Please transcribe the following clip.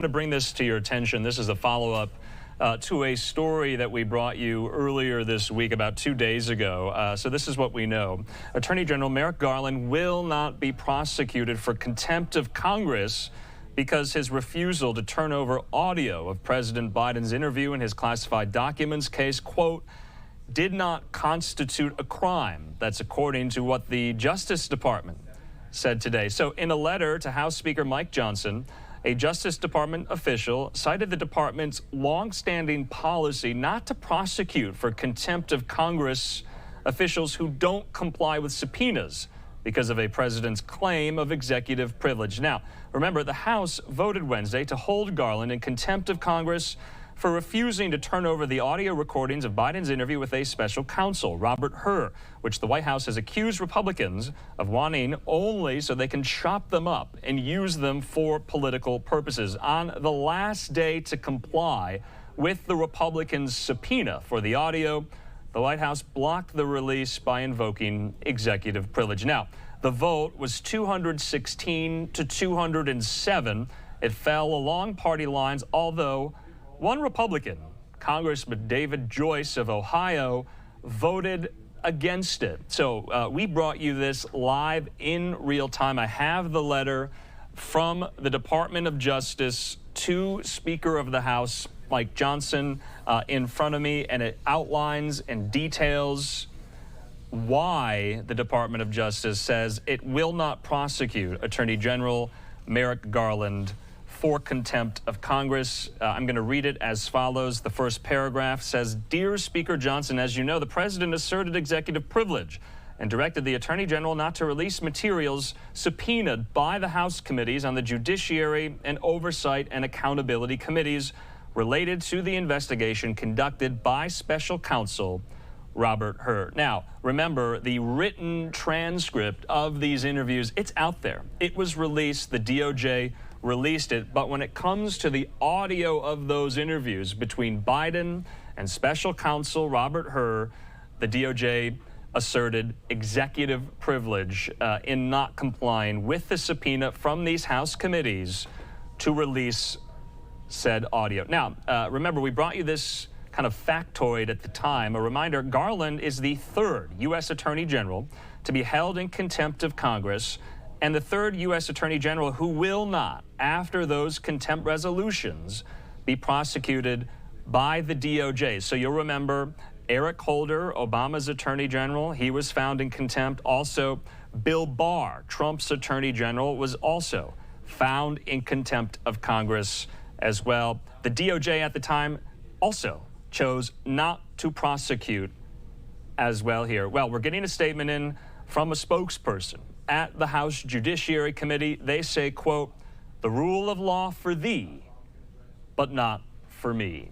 To bring this to your attention, this is a follow-up to a story that we brought you earlier this week, about 2 days ago. So this is what we know. Attorney General Merrick Garland will not be prosecuted for contempt of Congress because his refusal to turn over audio of President Biden's interview in his classified documents case, quote, did not constitute a crime. That's according to what the Justice Department said today. So in a letter to House Speaker Mike Johnson, a Justice Department official cited the department's longstanding policy not to prosecute for contempt of Congress officials who don't comply with subpoenas because of a president's claim of executive privilege. Now, remember, the House voted Wednesday to hold Garland in contempt of Congress for refusing to turn over the audio recordings of Biden's interview with a special counsel, Robert Hur, which the White House has accused Republicans of wanting only so they can chop them up and use them for political purposes. On the last day to comply with the Republicans' subpoena for the audio, the White House blocked the release by invoking executive privilege. Now, the vote was 216 to 207. It fell along party lines, although one Republican, Congressman David Joyce of Ohio, voted against it. So we brought you this live in real time. I have the letter from the Department of Justice to Speaker of the House Mike Johnson in front of me, and it outlines and details why the Department of Justice says it will not prosecute Attorney General Merrick Garland for contempt of Congress. I'm going to read it as follows. The first paragraph says, Dear Speaker Johnson, as you know, the President asserted executive privilege and directed the Attorney General not to release materials subpoenaed by the House committees on the Judiciary and Oversight and Accountability Committees related to the investigation conducted by Special Counsel Robert Hur. Now, remember, the written transcript of these interviews, it's out there. It was released. The DOJ released it. But when it comes to the audio of those interviews between Biden and Special Counsel Robert Hur, the DOJ asserted executive privilege in not complying with the subpoena from these House committees to release said audio. Now, remember, we brought you this kind of factoid at the time. A reminder, Garland is the third U.S. Attorney General to be held in contempt of Congress, and the third U.S. Attorney General who will not, after those contempt resolutions, be prosecuted by the DOJ. So you'll remember Eric Holder, Obama's Attorney General, he was found in contempt. Also, Bill Barr, Trump's Attorney General, was also found in contempt of Congress as well. The DOJ at the time also chose not to prosecute as well here. Well, we're getting a statement in from a spokesperson at the House Judiciary Committee. They say, quote, the rule of law for thee, but not for me.